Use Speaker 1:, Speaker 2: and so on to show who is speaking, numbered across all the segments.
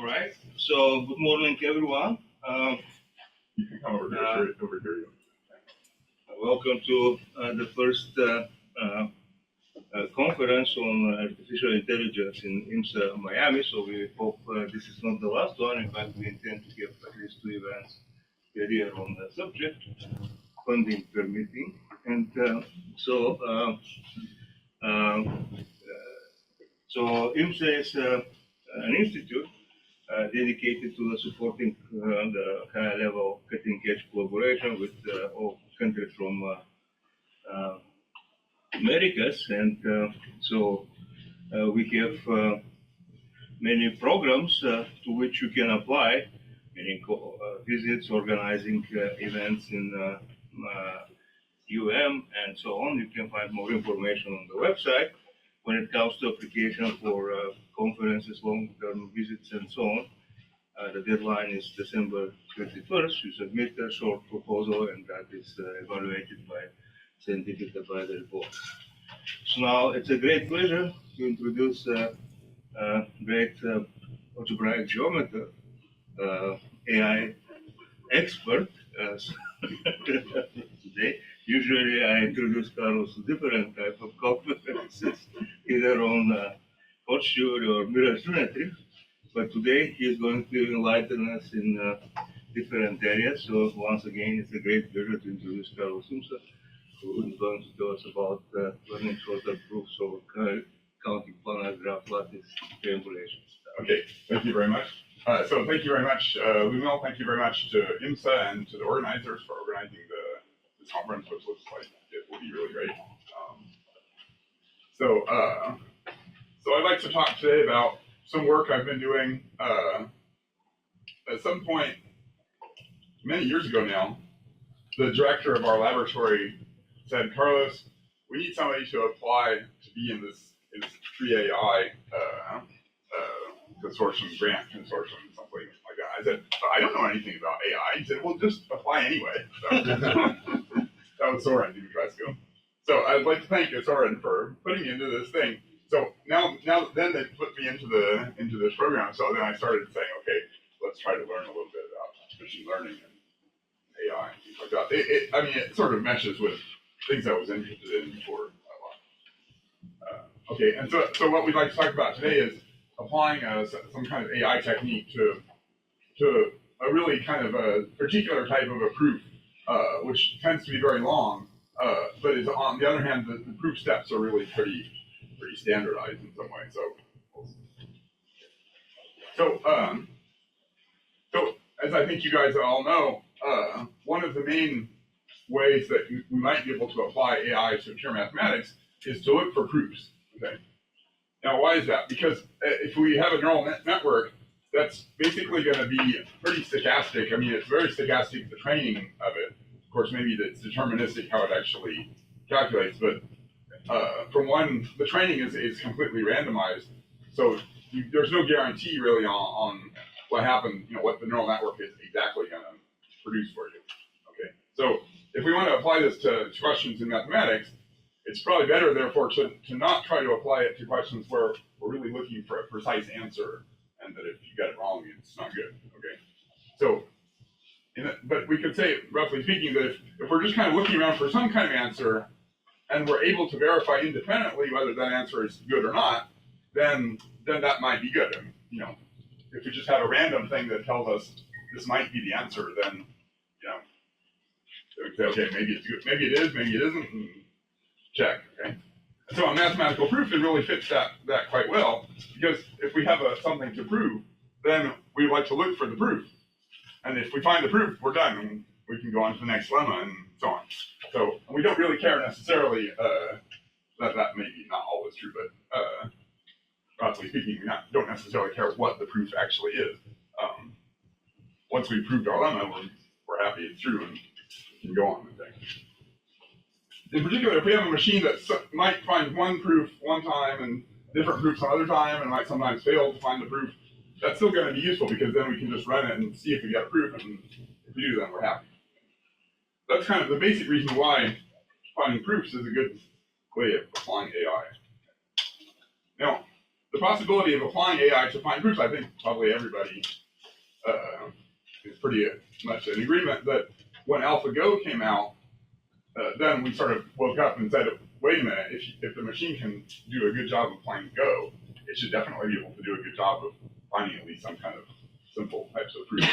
Speaker 1: All right. So good morning, everyone.
Speaker 2: You can come over here. Over here.
Speaker 1: Welcome to the first conference on artificial intelligence in IMSA Miami. So we hope this is not the last one. In fact, we intend to have at least 2 events per year on the subject, funding permitting. And so IMSA is an institute dedicated to supporting the high-level cutting-edge collaboration with all countries from Americas, and so we have many programs to which you can apply, meaning visits, organizing events in and so on. You can find more information on the website. When it comes to application for conferences, long-term visits, and so on, the deadline is December 31st. You submit a short proposal, and that is evaluated by scientific advisory board. So now it's a great pleasure to introduce a great algebraic geometer, AI expert today. Usually I introduce Carlos to different type of conferences, either on force theory or mirror symmetry, but today he is going to enlighten us in different areas. So once again, it's a great pleasure to introduce Carlos Simpson, who is going to tell us about learning shorter proofs of counting planar graph lattice triangulations.
Speaker 2: Okay, thank you very much. So thank you very much, Lumel. Thank you very much to IMSA and to the organizers for organizing this conference, which looks like it will be really great. So I'd like to talk today about some work I've been doing. At some point, many years ago now, the director of our laboratory said, "Carlos, we need somebody to apply to be in this TRIAI consortium, grant consortium, something like that." I said, "I don't know anything about AI." He said, "Well, just apply anyway." So, that was Soren Dimitrescu. So I'd like to thank Soren for putting me into this thing. So then they put me into this program. So then I started saying, okay, let's try to learn a little bit about machine learning and AI and things like that. I mean, it sort of meshes with things I was interested in for a while. Okay, and so what we'd like to talk about today is applying some kind of AI technique to a really kind of a particular type of a proof, which tends to be very long, but is on the other hand, the proof steps are really pretty standardized in some way. So as I think you guys all know, one of the main ways that we might be able to apply AI to pure mathematics is to look for proofs. Okay. Now, why is that? Because if we have a neural network, that's basically going to be pretty stochastic. I mean, it's very stochastic, the training of it. Of course, maybe it's deterministic how it actually calculates, but the training is completely randomized. So there's no guarantee really on what happened, what the neural network is exactly going to produce for you. Okay. So if we want to apply this to questions in mathematics, it's probably better, therefore, to not try to apply it to questions where we're really looking for a precise answer, and that if you get it wrong, it's not good. Okay. So, but we could say, roughly speaking, that if we're just kind of looking around for some kind of answer, and we're able to verify independently whether that answer is good or not, then that might be good. And, if we just have a random thing that tells us this might be the answer, then we say, okay, maybe it's good, maybe it is, maybe it isn't, and check. Okay. And so a mathematical proof, it really fits that quite well, because if we have something to prove, then we like to look for the proof. And if we find the proof, we're done, and we can go on to the next lemma and so on. So we don't really care necessarily, that may be not always true, but roughly speaking, we don't necessarily care what the proof actually is. Once we've proved our lemma, we're happy it's true and we can go on with things. In particular, if we have a machine that might find one proof one time and different proofs another time, and might sometimes fail to find the proof, that's still going to be useful, because then we can just run it and see if we get a proof, and if we do, then we're happy. That's kind of the basic reason why finding proofs is a good way of applying AI. Now, the possibility of applying AI to find proofs, I think probably everybody is pretty much in agreement that when AlphaGo came out, then we sort of woke up and said, wait a minute, if the machine can do a good job of playing Go, it should definitely be able to do a good job of finding at least some kind of simple types of proofs.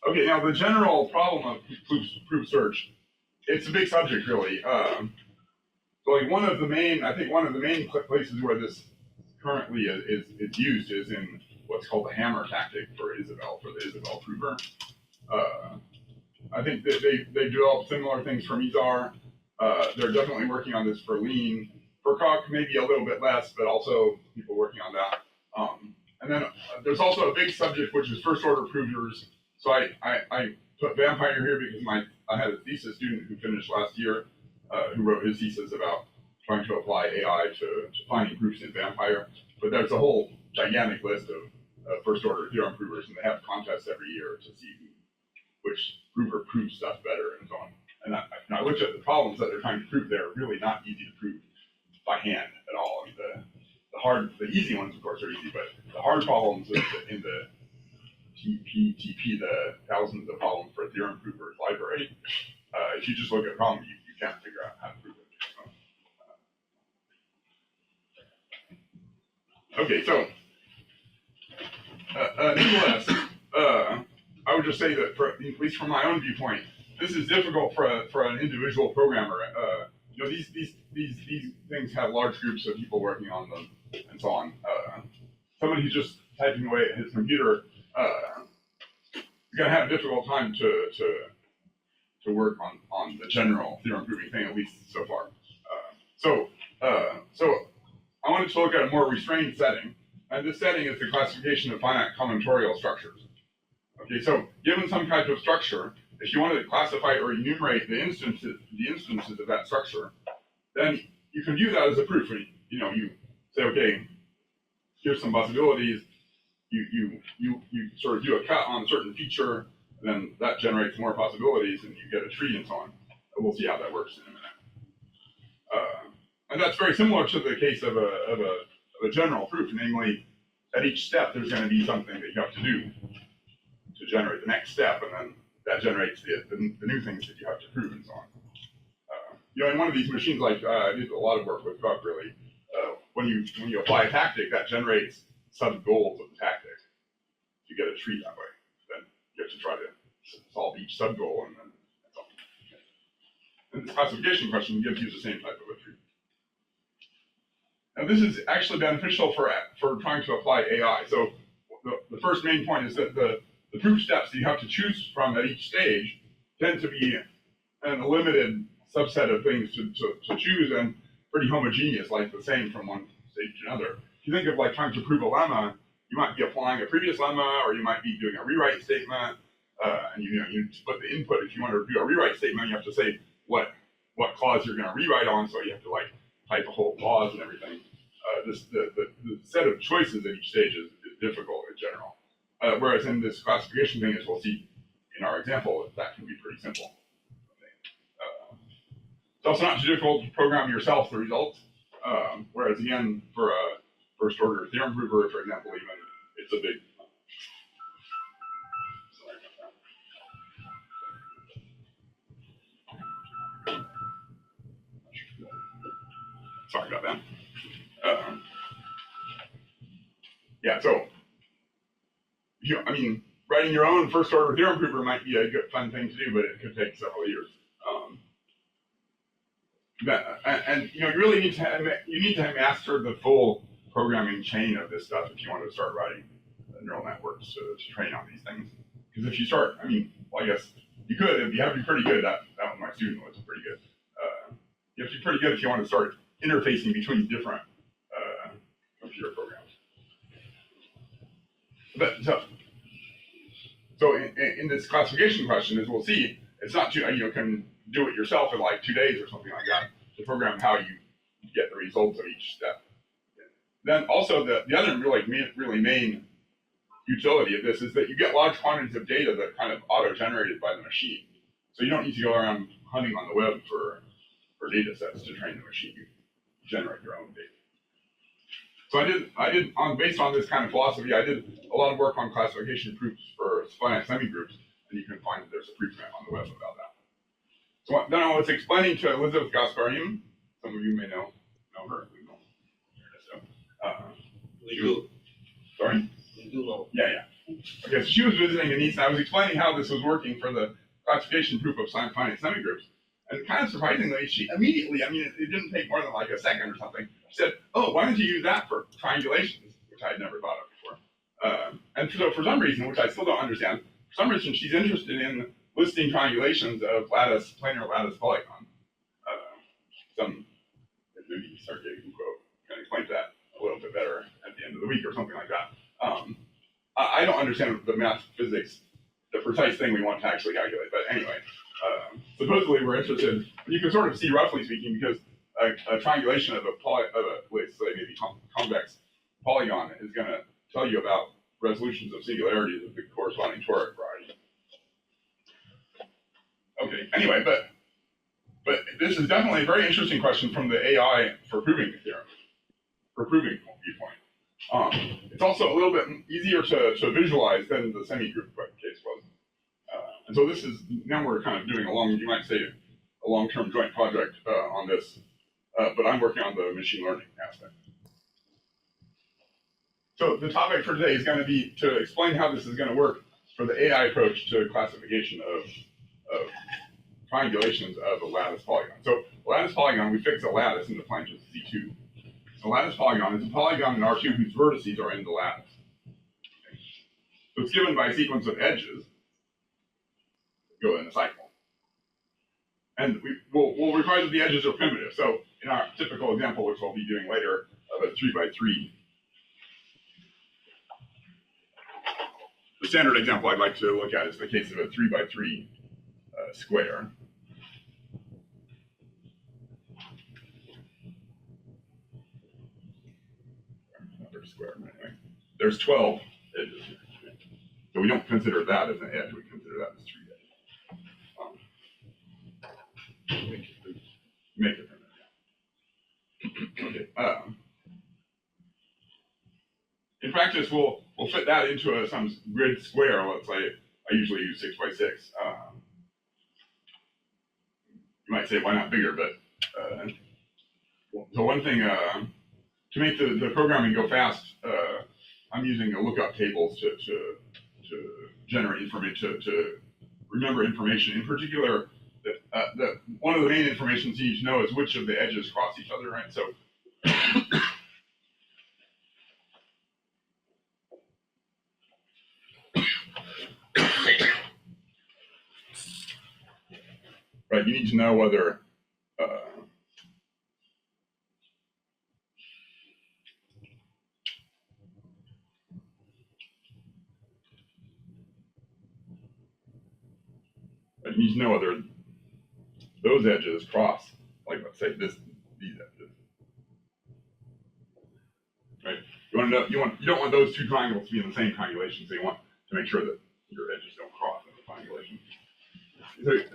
Speaker 2: Okay, now the general problem of proof search, it's a big subject really. So like one of the main places where this currently is used is in what's called the hammer tactic for the Isabelle prover. I think that they developed similar things for Mizar. They're definitely working on this for Lean. For Coq, maybe a little bit less, but also people working on that. And then there's also a big subject which is first order provers. So I put Vampire here because I had a thesis student who finished last year who wrote his thesis about trying to apply AI to finding proofs in Vampire. But there's a whole gigantic list of first order theorem provers, and they have contests every year to see which prover proves stuff better and so on. And I looked at the problems that they're trying to prove. They're really not easy to prove by hand at all. I mean, the easy ones, of course, are easy, but the hard problems in the TP, the thousands of problems for theorem provers library, if you just look at a problem, you can't figure out how to prove it. Okay, so nonetheless, I would just say that, at least from my own viewpoint, this is difficult for an individual programmer. You know, these things have large groups of people working on them and so on. Somebody who's just typing away at his computer is going to have a difficult time to work on the general theorem proving thing, at least so far. So I wanted to look at a more restrained setting, and this setting is the classification of finite combinatorial structures. Okay, so given some kind of structure, if you wanted to classify or enumerate the instances of that structure, then you can view that as a proof. You know, you say, okay, here's some possibilities. You sort of do a cut on a certain feature, and then that generates more possibilities, and you get a tree and so on. We'll see how that works in a minute. And that's very similar to the case of a general proof, namely, at each step there's going to be something that you have to do to generate the next step, and then that generates the new things that you have to prove and so on. You know, in one of these machines, like I did a lot of work with Coq really. When you apply a tactic, that generates sub goals of the tactic. You get a tree that way. Then you have to try to solve each sub goal, and then that's all. And this classification question gives you the same type of a tree. Now, this is actually beneficial for trying to apply AI. So the first main point is that the proof steps that you have to choose from at each stage tend to be a limited subset of things to choose, and pretty homogeneous, like the same from one stage to another. If you think of like trying to prove a lemma, you might be applying a previous lemma, or you might be doing a rewrite statement, and you split the input. If you want to do a rewrite statement, you have to say what clause you're going to rewrite on, so you have to like type a whole clause and everything. The set of choices at each stage is difficult in general. Whereas in this classification thing, as we'll see in our example, that can be pretty simple. It's also not too difficult to program yourself the results. Whereas again, for a first order theorem prover, for example, even it's a big. Sorry about that. Yeah, so I mean, writing your own first order theorem prover might be a good fun thing to do, but it could take several years. And you know, you really need to master the full programming chain of this stuff if you want to start writing neural networks to train on these things. Because if you start, I mean, well, I guess you could, if you have to be pretty good. That one my student was pretty good. You have to be pretty good if you want to start interfacing between different computer programs. But so in this classification question, as we'll see, it's not too, you can do it yourself in like 2 days or something like that to program how you get the results of each step. Then also the other really main utility of this is that you get large quantities of data that are kind of auto-generated by the machine. So you don't need to go around hunting on the web for data sets to train the machine. generate your own data. So based on this kind of philosophy, I did a lot of work on classification proofs for finite semigroups, and you can find that there's a proof map on the web about that. So then I was explaining to Elizabeth Gasparian, some of you may know her.
Speaker 1: We do.
Speaker 2: Sorry?
Speaker 1: We do know.
Speaker 2: Yeah. Okay, so she was visiting a niece, and I was explaining how this was working for the classification proof of finite semigroups. And kind of surprisingly, she immediately, I mean, it didn't take more than like a second or something, she said, oh, why don't you use that for triangulations, which I had never thought of before. And so for some reason, which I still don't understand, for some reason she's interested in listing triangulations of planar lattice polygon. Maybe Sergei Bukov can explain that a little bit better at the end of the week or something like that. I don't understand the math physics, the precise thing we want to actually calculate, but anyway, supposedly we're interested, you can sort of see roughly speaking, because a triangulation of let's say maybe convex polygon is going to tell you about resolutions of singularities of the corresponding toric variety. Okay, anyway, but this is definitely a very interesting question from the AI for proving the theorem, for proving viewpoint. It's also a little bit easier to visualize than the semigroup case was. And so this is, now we're kind of doing you might say, a long-term joint project on this, but I'm working on the machine learning aspect. So the topic for today is going to be to explain how this is going to work for the AI approach to classification of triangulations of a lattice polygon. So a lattice polygon, we fix a lattice in the planches Z2. A lattice polygon is a polygon in R2 whose vertices are in the lattice. Okay. So it's given by a sequence of edges that go in a cycle. And we'll require that the edges are primitive. So in our typical example, which we'll be doing later, of a 3x3, the standard example I'd like to look at is the case of a 3x3 square. Square, anyway. There's 12 edges here. So we don't consider that as an edge, we consider that as 3 edges. Make it primitive. Okay. In practice, we'll fit that into some grid square. Let's say I usually use 6x6. You might say, why not bigger? But so one thing, to make the programming go fast, I'm using lookup tables to generate information, to remember information. In particular, one of the main informations you need to know is which of the edges cross each other, right? So right, you need to know whether those edges cross, like let's say these edges, right? You want to know, you don't want those two triangles to be in the same triangulation, so you want to make sure that your edges don't cross in the triangulation.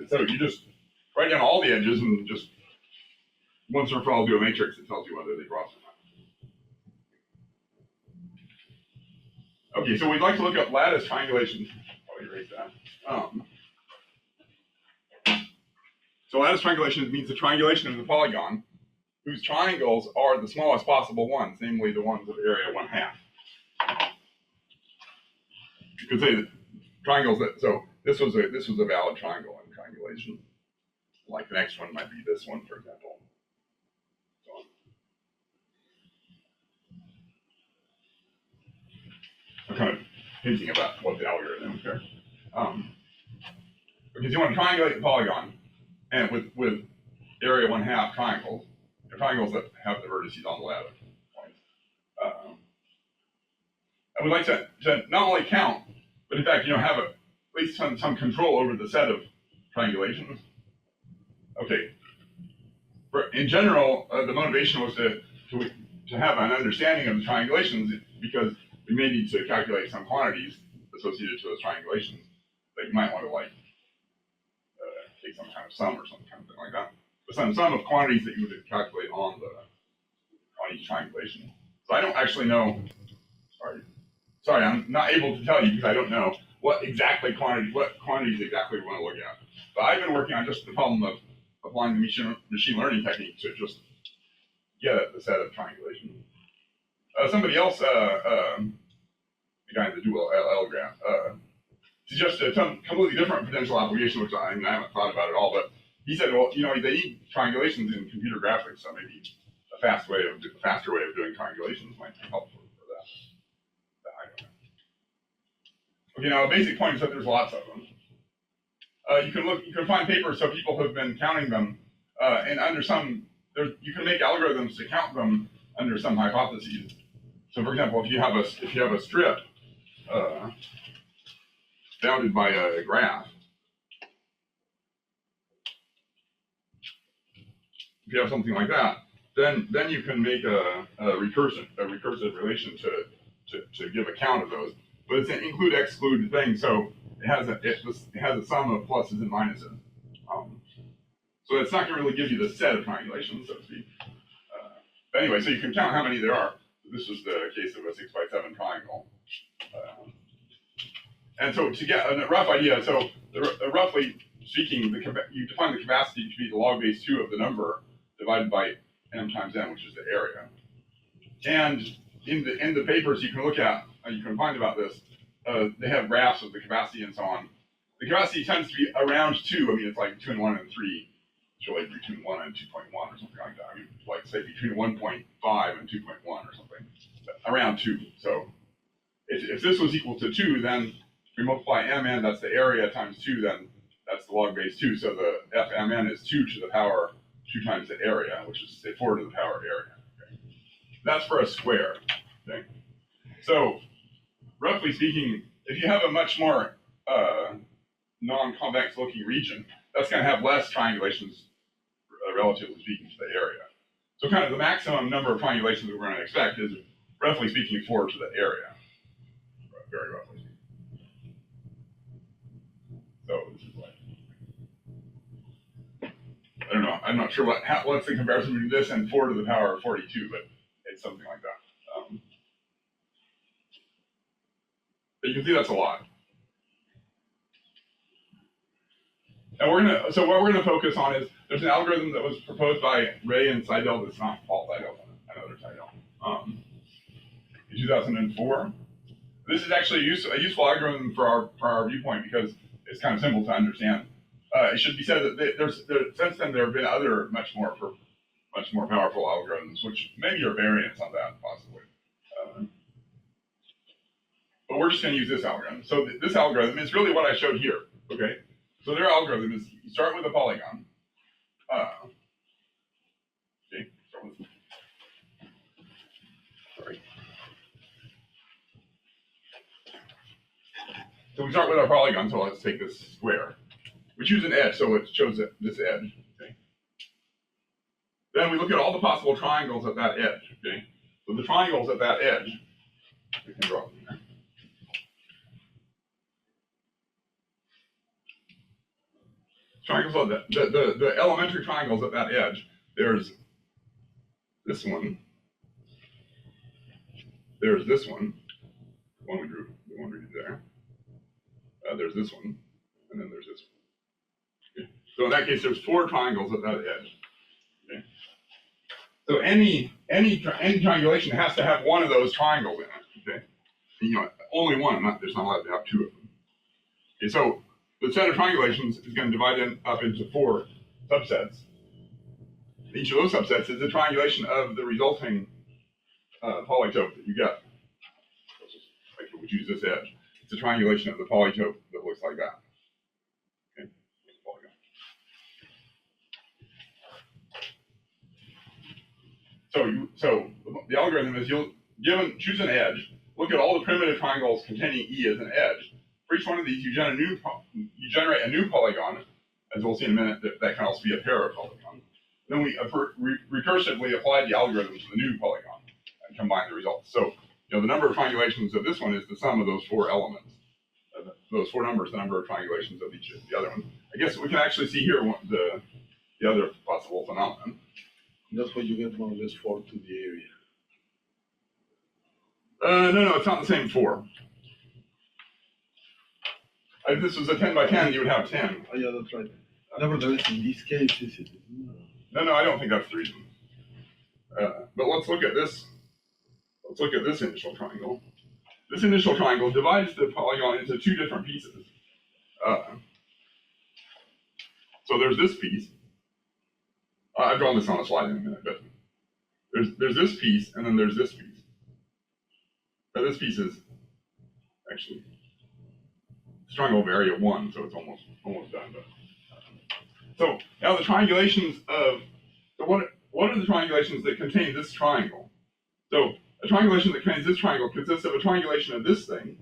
Speaker 2: So you just write down all the edges and just once and for all do a matrix that tells you whether they cross or not. Okay, so we'd like to look at lattice triangulation. I'll erase that. So lattice triangulation means the triangulation of the polygon whose triangles are the smallest possible ones, namely the ones of area 1/2. You could say that triangles that, so this was a valid triangle in triangulation. Like the next one might be this one, for example. So I'm kind of hinting about what the algorithm is here. Because you want to triangulate the polygon, and with area 1/2 triangles, the triangles that have the vertices on the lattice points. And we'd like to not only count, but in fact, have at least some control over the set of triangulations. Okay. In general, the motivation was to have an understanding of the triangulations, because we may need to calculate some quantities associated to those triangulations that you might want to take some kind of sum or something like that. But some sum of quantities that you would calculate on each triangulation. So I don't actually know, sorry, I'm not able to tell you because I don't know what quantities exactly we want to look at. But I've been working on just the problem of applying the machine learning technique to just get at the set of triangulation. Somebody else, the guy in the dual LL graph, suggested a completely different potential application, which I haven't thought about at all. But he said, well, they need triangulations in computer graphics, so maybe a faster way of doing triangulations might be helpful for that. I don't know. Okay, now a basic point is that there's lots of them. You can find papers, so people have been counting them, and under some, you can make algorithms to count them under some hypotheses. So, for example, if you have a strip bounded by a graph, if you have something like that, then you can make a recursive relation to give a count of those. But it's an include-exclude thing, so it has a sum of pluses and minuses. So it's not going to really give you the set of triangulations, so to speak. But anyway, so you can count how many there are. This is the case of a 6x7 triangle. And so to get a rough idea, so roughly speaking, you define the capacity to be the log base 2 of the number divided by m times n, which is the area. And in the papers you can look at, you can find about this, they have graphs of the capacity and so on. The capacity tends to be around 2. I mean, it's like between 1 and 3. It's really between 1 and 2.1 or something like that. I mean, like say between 1.5 and 2.1 or something, around 2. So if this was equal to 2, then if we multiply mn, that's the area, times 2, then that's the log base 2. So the fmn is 2 to the power 2 times the area, which is say 4 to the power area. Okay? That's for a square. Okay? So roughly speaking, if you have a much more non-convex looking region, that's going to have less triangulations, relatively speaking, to the area. So kind of the maximum number of triangulations that we're going to expect is, roughly speaking, 4 to the area. Very roughly speaking. So this is like, I don't know, I'm not sure what's the comparison between this and 4 to the power of 42, but it's something like that. But you can see that's a lot. And so what we're gonna focus on is, there's an algorithm that was proposed by Ray and Seidel, that's not Paul Seidel, another Seidel, in 2004. This is actually a useful algorithm for our viewpoint because it's kind of simple to understand. It should be said that since then there have been other much more powerful algorithms, which maybe are variants on that possibly. But we're just going to use this algorithm. So this algorithm is really what I showed here. Okay. So their algorithm is you start with a polygon. Okay. Sorry. So we start with our polygon. So let's take this square. We choose an edge, so it shows this edge. Okay. Then we look at all the possible triangles at that edge. Okay. So the triangles at that edge, we can draw them here. Triangles on the elementary triangles at that edge. There's this one. There's this one. The one we drew. The one we did there. There's this one, and then there's this one. Okay. So in that case, there's 4 triangles at that edge. Okay. So any triangulation has to have one of those triangles in it. Okay. And, only one. There's not allowed to have 2 of them. Okay. So the set of triangulations is going to divide them up into 4 subsets. Each of those subsets is a triangulation of the resulting polytope that you get. Like if we choose this edge, it's a triangulation of the polytope that looks like that. Okay. So the algorithm is choose an edge, look at all the primitive triangles containing E as an edge. For each one of these, you generate a new polygon, as we'll see in a minute, that can also be a pair of polygons. Then we recursively apply the algorithm to the new polygon and combine the results. So, the number of triangulations of this one is the sum of those 4 elements. Those 4 numbers, the number of triangulations of each of the other one. I guess we can actually see here the other possible phenomenon.
Speaker 3: That's what you get more or less 4 to the area.
Speaker 2: No, it's not the same 4. If this was a 10 by 10, you would have 10.
Speaker 3: Oh, yeah, that's right. Nevertheless, in this case, is it?
Speaker 2: No, I don't think that's the reason. But let's look at this. Let's look at this initial triangle. This initial triangle divides the polygon into 2 different pieces. So there's this piece. I've drawn this on a slide in a minute, but there's this piece, and then there's this piece. But this piece is actually triangle of area 1, so it's almost done. But, so now the triangulations of what are the triangulations that contain this triangle? So a triangulation that contains this triangle consists of a triangulation of this thing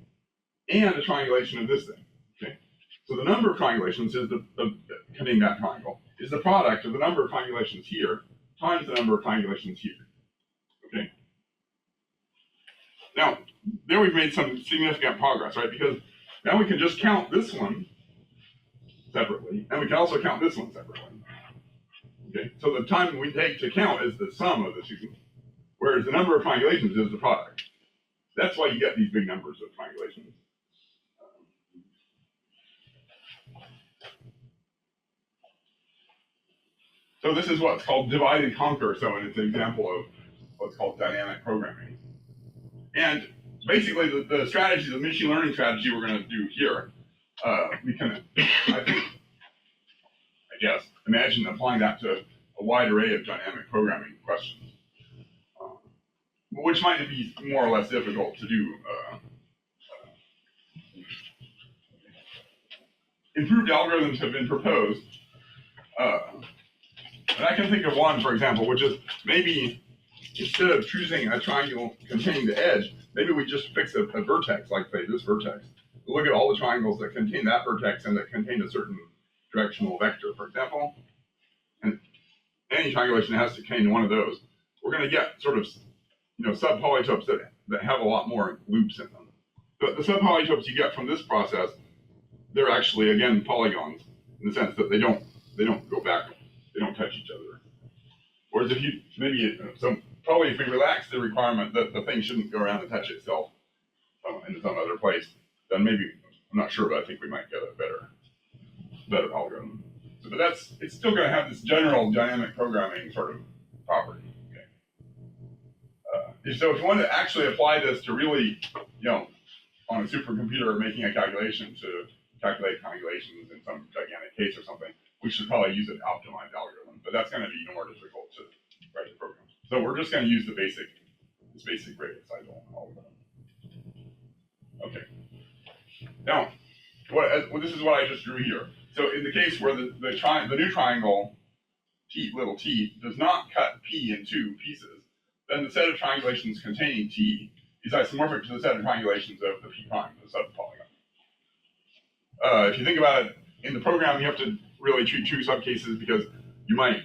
Speaker 2: and a triangulation of this thing. Okay, so the number of triangulations is containing that triangle is the product of the number of triangulations here times the number of triangulations here. Okay. Now there we've made some significant progress, right? Because now we can just count this one separately, and we can also count this one separately. Okay, so the time we take to count is the sum of the 2, whereas the number of triangulations is the product. That's why you get these big numbers of triangulations. So this is what's called divide and conquer. So it's an example of what's called dynamic programming. And basically the strategy, the machine learning strategy we're going to do here, we can, I guess, imagine applying that to a wide array of dynamic programming questions, which might be more or less difficult to do. Improved algorithms have been proposed. And I can think of one, for example, which is maybe instead of choosing a triangle containing the edge, maybe we just fix a vertex, like say this vertex. We'll look at all the triangles that contain that vertex and that contain a certain directional vector, for example. And any triangulation has to contain one of those. We're going to get sort of, sub-polytopes that have a lot more loops in them. The sub-polytopes you get from this process, they're actually, again, polygons in the sense that they don't go back, they don't touch each other. Whereas if you, probably if we relax the requirement that the thing shouldn't go around and touch itself in some other place, then maybe, I'm not sure, but I think we might get a better algorithm. So, but it's still going to have this general dynamic programming sort of property. Okay. So if you want to actually apply this to really, on a supercomputer making a calculation to calculate triangulations in some gigantic case or something, we should probably use an optimized algorithm, but that's going to be more difficult to write the program. So we're just going to use this basic radius cycle algorithm. Okay. Now, this is what I just drew here. So in the case where the new triangle little t does not cut p in 2 pieces, then the set of triangulations containing t is isomorphic to the set of triangulations of the p prime, the subpolygon. If you think about it, in the program you have to really treat 2 subcases because you might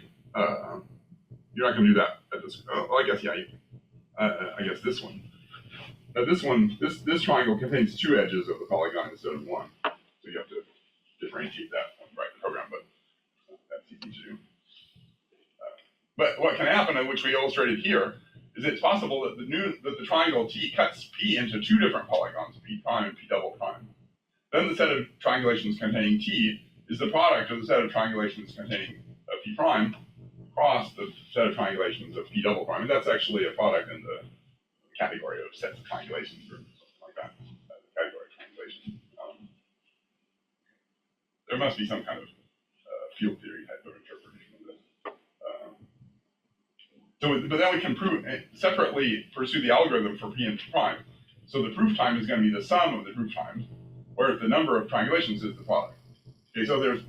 Speaker 2: you're not going to do that at this. I guess yeah. I guess this one. This triangle contains 2 edges of the polygon instead of 1, so you have to differentiate that when you write the program. But that's easy to do. But what can happen, and which we illustrated here, is it's possible that the triangle T cuts P into 2 different polygons, P prime and P double prime. Then the set of triangulations containing T is the product of the set of triangulations containing P prime cross the set of triangulations of P double prime. And that's actually a product in the category of sets of triangulations or something like that. Category of triangulation. There must be some kind of field theory type of interpretation of this. But then we can separately pursue the algorithm for P and P prime. So the proof time is going to be the sum of the proof times, whereas the number of triangulations is the product. Okay, so there's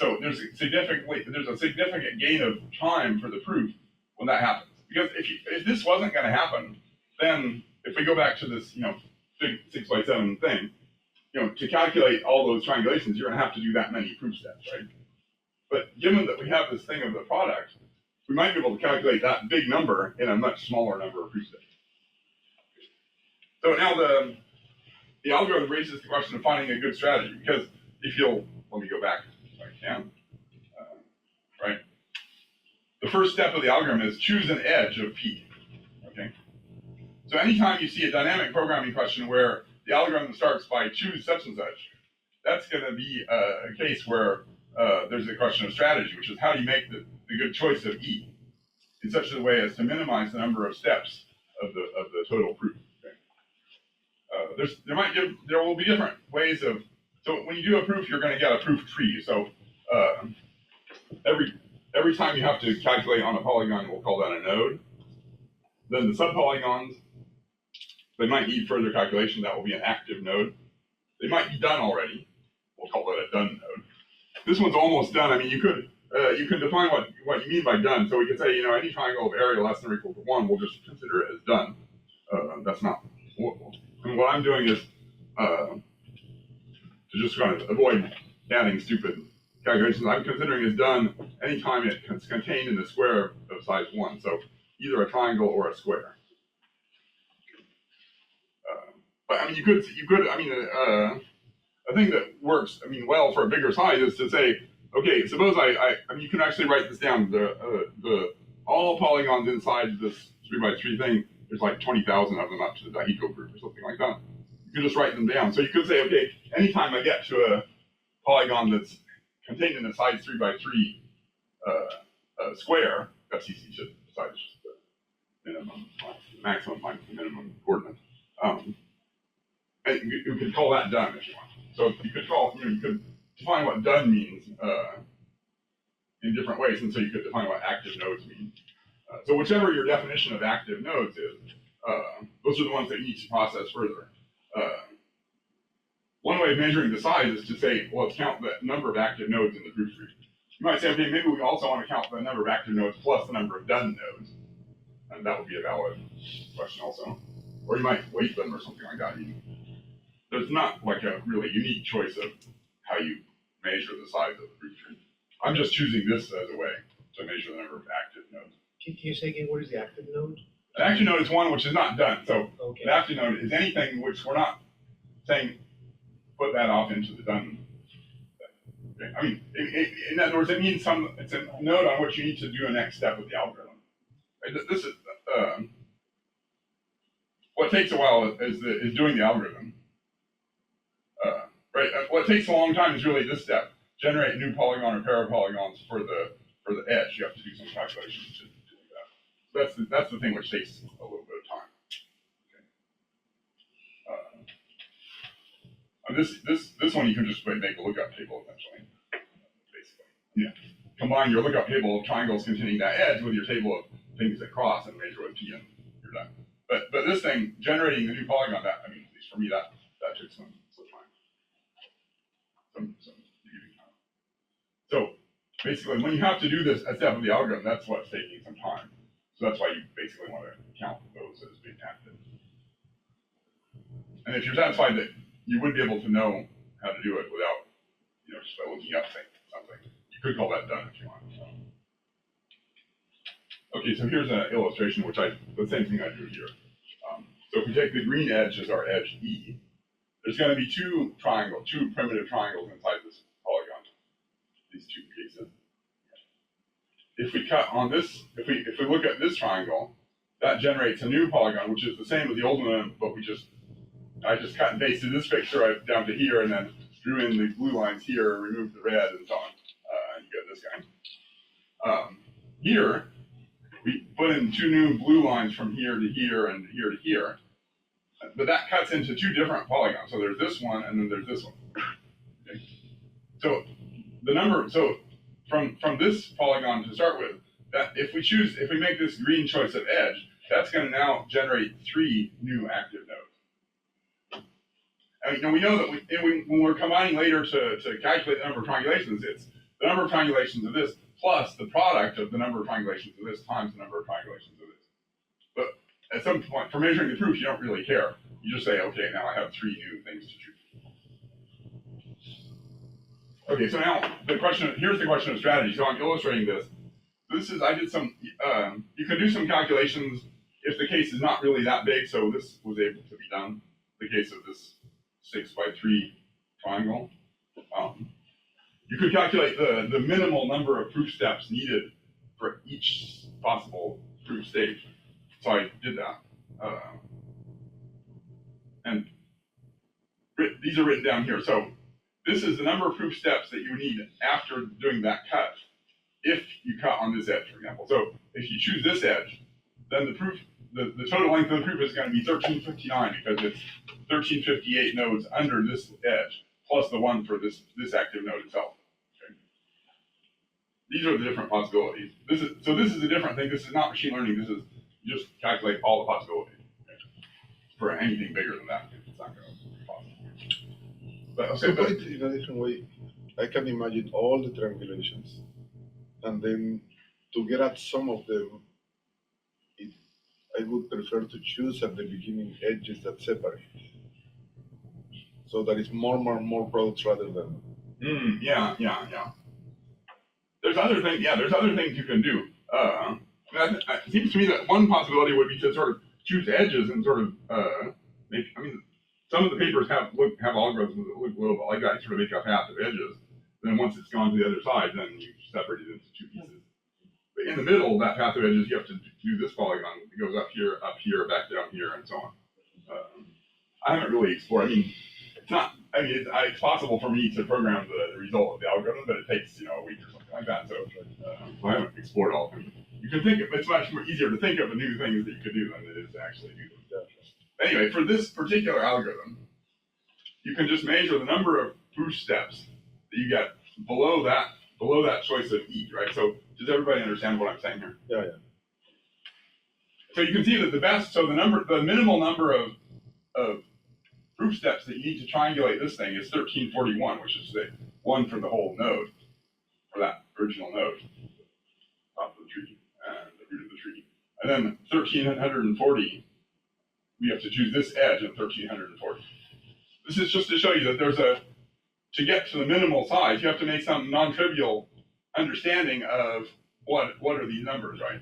Speaker 2: a significant gain of time for the proof when that happens. Because if this wasn't going to happen, then if we go back to this, big 6x7 thing, to calculate all those triangulations, you're going to have to do that many proof steps, right? But given that we have this thing of the product, we might be able to calculate that big number in a much smaller number of proof steps. So now the algorithm raises the question of finding a good strategy, because if you'll, let me go back if I can, right? The first step of the algorithm is choose an edge of P, okay? So anytime you see a dynamic programming question where the algorithm starts by choose such and such, that's going to be a case where there's a question of strategy, which is how do you make the good choice of E in such a way as to minimize the number of steps of the total proof. Okay? There will be different ways of, so when you do a proof, you're going to get a proof tree. So every time you have to calculate on a polygon, we'll call that a node. Then the subpolygons, they might need further calculation. That will be an active node. They might be done already. We'll call that a done node. This one's almost done. I mean, you can define what you mean by done. So we could say, any triangle of area less than or equal to 1, we'll just consider it as done. That's not. And what I'm doing is to just kind of avoid adding stupid calculations. I'm considering as done anytime it's contained in the square of size 1. So either a triangle or a square. But I mean, you could. I mean, a thing that works. I mean, well for a bigger size is to say, okay, suppose I mean, you can actually write this down. The all polygons inside this 3x3 thing. There's like 20,000 of them up to the Daiiko group or something like that. You can just write them down. So you could say, okay, anytime I get to a polygon that's contained in a size 3x3 square, FCC should size the minimum, the maximum minus the minimum coordinate. And you could call that done if you want. So you could you could define what done means in different ways, and so you could define what active nodes mean. So whichever your definition of active nodes is, those are the ones that you need to process further. One way of measuring the size is to say, well, let's count the number of active nodes in the proof tree. You might say, okay, maybe we also want to count the number of active nodes plus the number of done nodes. And that would be a valid question also. Or you might weight them or something like that. There's not like a really unique choice of how you measure the size of the proof tree. I'm just choosing this as a way to measure the number of active nodes.
Speaker 4: Can you say again, what is the active node?
Speaker 2: An active node is one which is not done. So
Speaker 4: Okay.
Speaker 2: an active node is anything which we're not saying put that off into the done. Okay. I mean, in other words, it means it's a node on which you need to do a next step of the algorithm. Right? This is what takes a while is doing the algorithm. Right. What takes a long time is really this step: generate a new polygon or pair of polygons for the edge. You have to do some calculations to do that. So that's the thing which takes a little bit of time. Okay. This one you can just make a lookup table essentially. Basically, yeah. Combine your lookup table of triangles containing that edge with your table of things that cross and measure with P, and you're done. But this thing, generating the new polygon, that, I mean, at least for me, that took some time. Some time. So basically, when you have to do this a step of the algorithm, that's what's taking some time. So that's why you basically want to count those as being active. And if you're satisfied that you would be able to know how to do it without, just by looking up something, you could call that done if you want. Okay, so here's an illustration, the same thing I drew here. So if we take the green edge as our edge E, there's going to be two primitive triangles inside this polygon, these two pieces. If we cut on this, if we look at this triangle, that generates a new polygon, which is the same as the old one, but I just cut and pasted this picture down to here, and then drew in the blue lines here, removed the red, and so on. You get this guy. Here, we put in two new blue lines from here to here and here to here. But that cuts into two different polygons. So there's this one and then there's this one. Okay. So from this polygon to start with, that if we make this green choice of edge, that's going to now generate 3 new active nodes. And we know that when we're combining later to calculate the number of triangulations, it's the number of triangulations of this plus the product of the number of triangulations of this times the number of triangulations of this. But at some point, for measuring the proof, you don't really care. You just say, okay, now I have 3 new things to choose. Okay, so now here's the question of strategy. So I'm illustrating this. I did some, you can do some calculations if the case is not really that big. So this was able to be done, the case of this 6x3 triangle. You could calculate the minimal number of proof steps needed for each possible proof stage. So I did that. and these are written down here. So this is the number of proof steps that you need after doing that cut, if you cut on this edge, for example. So if you choose this edge, then the proof, the total length of the proof is going to be 1359 because it's 1358 nodes under this edge, plus the one for this active node itself. Okay. These are the different possibilities. This is a different thing. This is not machine learning. This is just calculate all the possibilities. Okay. For anything bigger than that, it's not going to be possible. But, okay,
Speaker 3: So put it in a different way, I can imagine all the triangulations, and then to get at some of them, I would prefer to choose at the beginning edges that separate. So that is more products rather than.
Speaker 2: Yeah. There's other things you can do. It seems to me that one possibility would be to sort of choose edges and sort of make. I mean, some of the papers have algorithms that look a little bit like that, sort of make a path of edges. Then once it's gone to the other side, then you separate it into two pieces. But in the middle of that path of edges, you have to do this polygon. It goes up here, back down here, and so on. I haven't really explored. I mean, it's not. I mean, it's possible for me to program the result of the algorithm, but it takes a week or something like that. So I haven't explored all of them. You can think of it's much more easier to think of the new things that you could do than it is to actually do them. Anyway, for this particular algorithm, you can just measure the number of proof steps that you get below that choice of E, right? So does everybody understand what I'm saying here?
Speaker 3: Yeah.
Speaker 2: So you can see that the minimal number of proof steps that you need to triangulate this thing is 1341, which is the one for the whole node, for that original node, top of the tree and the root of the tree. And then 1340, we have to choose this edge at 1340. This is just to show you that to get to the minimal size, you have to make some non-trivial understanding of what are these numbers, right?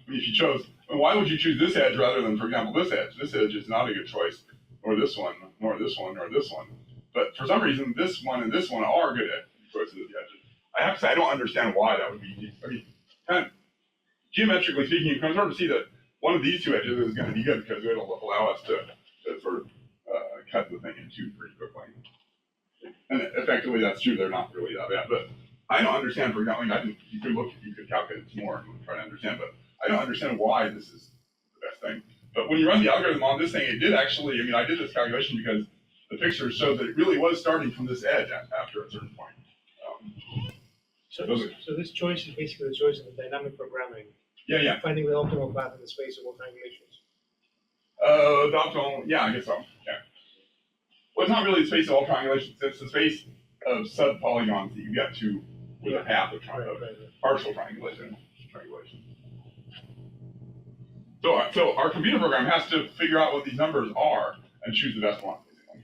Speaker 2: If you chose, why would you choose this edge rather than, for example, this edge? This edge is not a good choice, or this one, nor this one, nor this one. But for some reason, this one and this one are good choices of the edges. I have to say, I don't understand why that would be. I mean, kind of geometrically speaking, you can sort of see that one of these two edges is going to be good because it'll allow us to sort of cut the thing in two pretty quickly. And effectively, that's true. They're not really that bad. But I don't understand, for example, you could calculate this more and try to understand, but I don't understand why this is the best thing. But when you run the algorithm on this thing, it did actually, I did this calculation because the pictures showed that it really was starting from this edge after a certain point.
Speaker 4: So this choice is basically the choice of the dynamic programming.
Speaker 2: Yeah.
Speaker 4: Finding the optimal path in the space of all triangulations.
Speaker 2: The optimal, yeah, I guess so, yeah. Well, it's not really the space of all triangulations, it's the space of sub-polygons that you get to with a path of partial triangulation. So our computer program has to figure out what these numbers are and choose the best one, basically.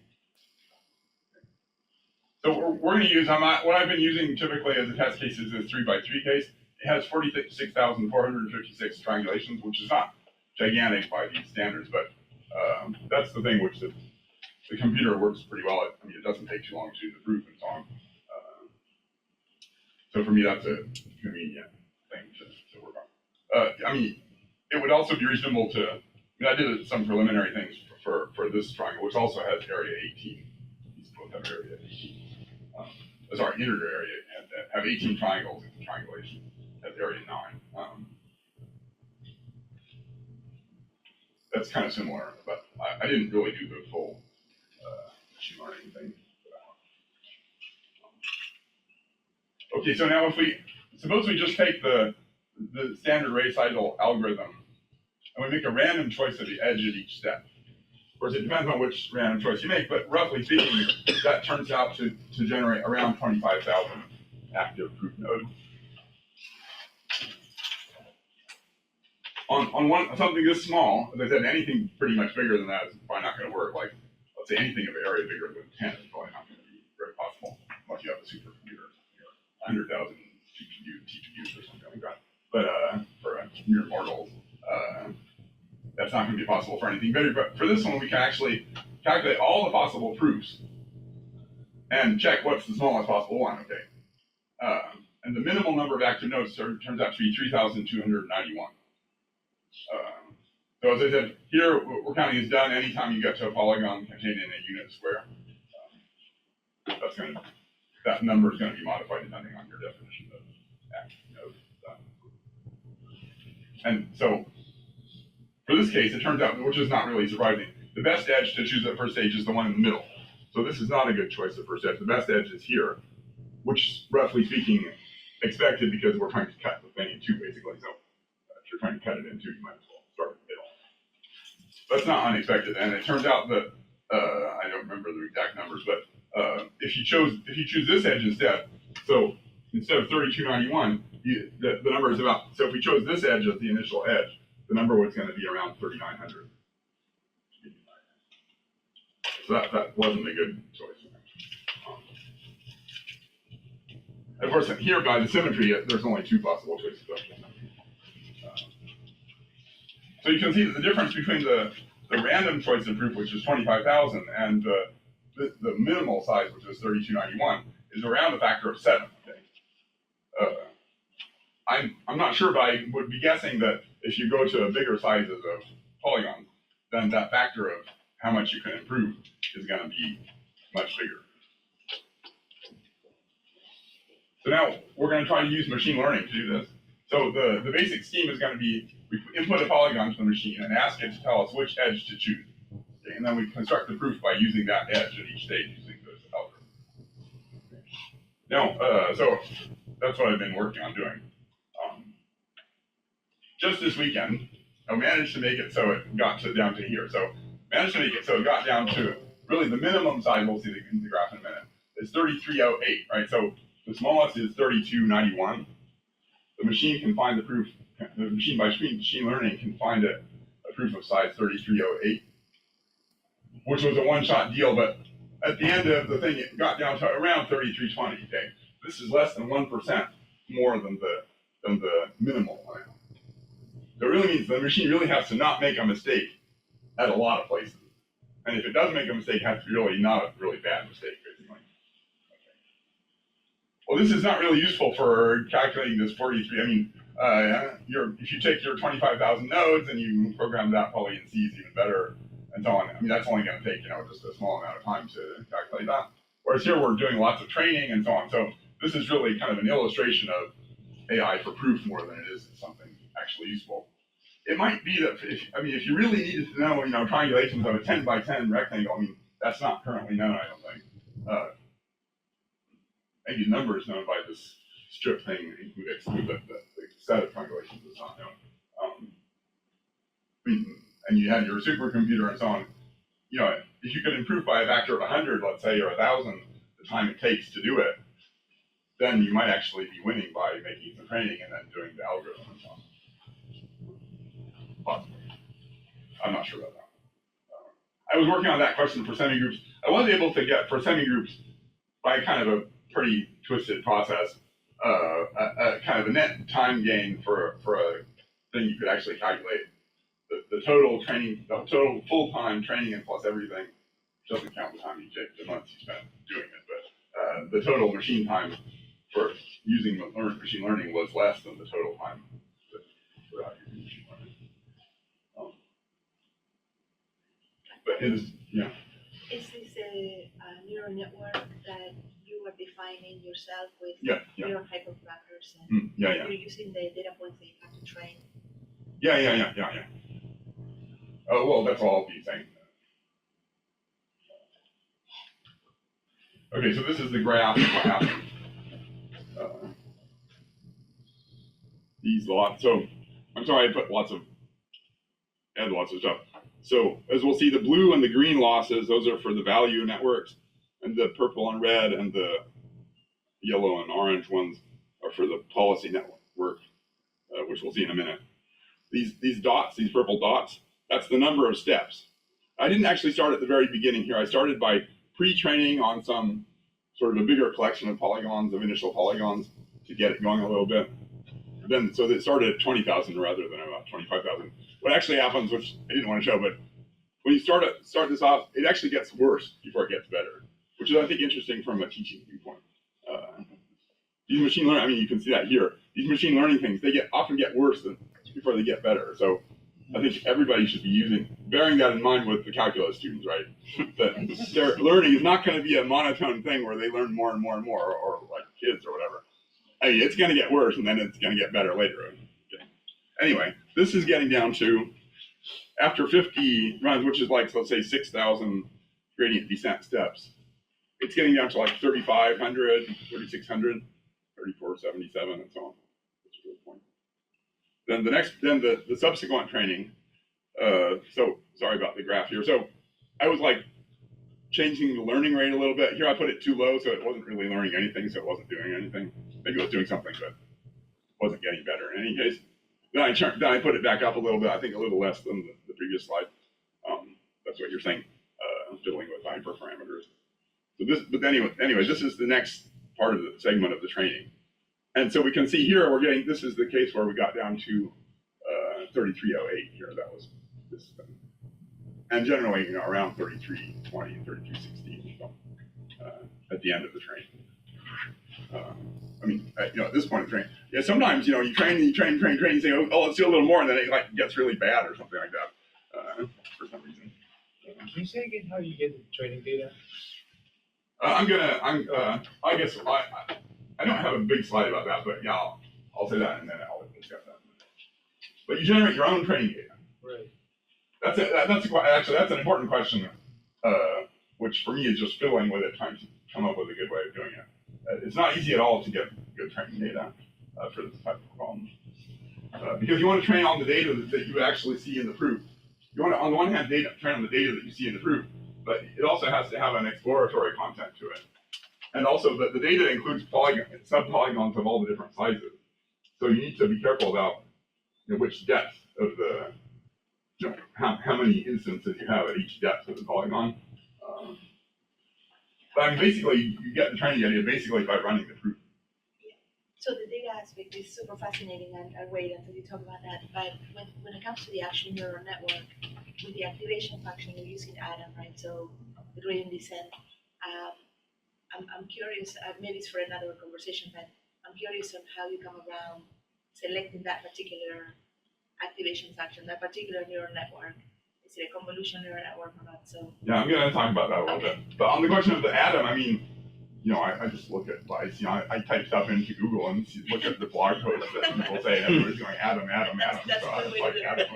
Speaker 2: So we're going to use, what I've been using typically as a test case is this 3x3 case. It has 46,456 triangulations, which is not gigantic by these standards, but that's the thing which the computer works pretty well at. It doesn't take too long to do the proof and so on. So for me, that's a convenient thing to work on. It would also be reasonable to, I did some preliminary things for this triangle, which also has area 18. These both have area 18. Integer area, and have 18 triangles in the triangulation, has area 9. That's kind of similar, but I didn't really do the full machine learning thing for that one. Okay, so now suppose we just take the standard ray-cycle algorithm and we make a random choice of the edge at each step. Of course, it depends on which random choice you make, but roughly speaking, that turns out to generate around 25,000 active proof nodes. On something this small, as I said, anything pretty much bigger than that is probably not going to work. Like, let's say anything of area bigger than 10 is probably not going to be very possible unless you have a supercomputer, 100,000 TPUs or something like that. But for mere mortals, that's not going to be possible for anything bigger. But for this one, we can actually calculate all the possible proofs and check what's the smallest possible one. Okay, and the minimal number of active nodes turns out to be 3,291. So as I said, here we're counting is done anytime you get to a polygon containing a unit square. That number is going to be modified depending on your definition of and so for this case, it turns out, which is not really surprising, the best edge to choose at first stage is the one in the middle. So this is not a good choice at first edge. The best edge is here, which roughly speaking, expected because we're trying to cut the thing in two basically. So if you're trying to cut it in two, you might as well start in the middle. That's not unexpected, and it turns out that I don't remember the exact numbers, but if you choose this edge instead, so instead of 3291, the number is about. So if we chose this edge as the initial edge, the number was going to be around 3900. So that wasn't a good choice. Of course, here by the symmetry, there's only two possible choices. So you can see that the difference between the random choice of proof, which is 25,000, and the minimal size, which is 3291, is around a factor of 7. Okay? I'm not sure, but I would be guessing that if you go to bigger sizes of polygons, then that factor of how much you can improve is going to be much bigger. So now we're going to try to use machine learning to do this. So the basic scheme is going to be, we input a polygon to the machine and ask it to tell us which edge to choose. Okay? And then we construct the proof by using that edge at each stage using this algorithm. Now, so that's what I've been working on doing. Just this weekend, I managed to make it so it got down to here. So managed to make it so it got down to really the minimum size, we'll see in the graph in a minute, is 3308, right? So the smallest is 3291. The machine can find the proof, the machine by machine learning can find a proof of size 3308, which was a one-shot deal, but at the end of the thing, it got down to around 3320, okay? This is less than 1% more than the minimal amount. So it really means the machine really has to not make a mistake at a lot of places. And if it does make a mistake, it has to be really not a really bad mistake, basically. Okay. Well, this is not really useful for calculating this 43. I mean, if you take your 25,000 nodes and you program that probably in C is even better, and so on. I mean, that's only going to take, just a small amount of time to calculate that. Whereas here we're doing lots of training and so on. So this is really kind of an illustration of AI for proof more than it is something actually useful. It might be that if you really needed to know, triangulations of a 10 by 10 rectangle, I mean, that's not currently known, I don't think. Maybe the number is known by this strip thing, exclude the set of triangulations is not known. And you had your supercomputer and so on. If you could improve by a factor of 100, let's say, or 1,000, the time it takes to do it, then you might actually be winning by making some training and then doing the algorithm and so on. Possibly. I'm not sure about that. I was working on that question for semigroups. I was able to get, for semigroups, by kind of a pretty twisted process, a kind of a net time gain for a thing you could actually calculate. The total training, the total full-time training and plus everything, which doesn't count the time you take, the months you spent doing it, but the total machine time for using machine learning was less than the total time without using machine learning. But it is,
Speaker 5: Is this a neural network that you are defining yourself with neural hyperparameters and you're using the data points that you have to train?
Speaker 2: Yeah. Oh, well, that's all I'll be saying. Okay, so this is the graph of what happened. These lots. So I'm sorry, I put add lots of stuff. So as we'll see, the blue and the green losses, those are for the value networks, and the purple and red and the yellow and orange ones are for the policy network, which we'll see in a minute. These dots, these purple dots, that's the number of steps. I didn't actually start at the very beginning here. I started by pre-training on some sort of a bigger collection of polygons, of initial polygons, to get it going a little bit. Then, so it started at 20,000 rather than about 25,000. What actually happens, which I didn't want to show, but when you start this off, it actually gets worse before it gets better, which is, I think, interesting from a teaching viewpoint. These machine learning, I mean, you can see that here. These machine learning things, they often get worse before they get better. So I think everybody should be bearing that in mind with the calculus students, right? That their learning is not going to be a monotone thing where they learn more and more and more, or like kids or whatever. I mean, it's going to get worse, and then it's going to get better later. Okay. Anyway, this is getting down to, after 50 runs, which is like, let's say 6,000 gradient descent steps, it's getting down to like 3,500, 3,600, 3,477, and so on. That's a good point. Then the subsequent training. So sorry about the graph here. So I was like changing the learning rate a little bit. Here I put it too low, so it wasn't really learning anything, so it wasn't doing anything. Maybe it was doing something, but wasn't getting better in any case. Then I put it back up a little bit. I think a little less than the previous slide. That's what you're saying, fiddling with hyperparameters. So but anyway, this is the next part of the segment of the training. And so we can see here, this is the case where we got down to 3308 here. That was this thing. And generally, around 3320 and 3316 so, at the end of the training. I mean, at this point in the training, yeah, sometimes, you train, you say, oh, let's do a little more, and then it like gets really bad or something like that for some reason.
Speaker 4: Can you say again how you get the training data?
Speaker 2: I guess I don't have a big slide about that, but yeah, I'll say that and then I'll discuss that. But you generate your own training data.
Speaker 4: Right.
Speaker 2: That's an important question, which for me is just fiddling with it, trying to come up with a good way of doing it. It's not easy at all to get good training data for this type of problem. Because you want to train on the data that you actually see in the proof. You want to, on the one hand, train on the data that you see in the proof, but it also has to have an exploratory content to it. And also, the data includes subpolygons of all the different sizes. So you need to be careful about which depth of the, how many instances you have at each depth of the polygon. But I mean, basically, you get the training data basically by running the proof.
Speaker 5: So the data aspect is super fascinating, and I'll wait until you talk about that. But when it comes to the actual neural network, with the activation function, you're using Adam, right? So the gradient descent. I'm curious, maybe it's for another conversation, but I'm curious on how you come around selecting that particular activation function, that particular neural network. Is it a convolutional neural network or not? So
Speaker 2: yeah, I'm going to talk about that a little bit. But on the question of the Adam, I mean, I just look at Lice. I type stuff into Google and look at the blog posts that people say, and everybody's going Adam.
Speaker 5: That's
Speaker 2: so I was
Speaker 5: way
Speaker 2: like,
Speaker 5: to do
Speaker 2: Adam,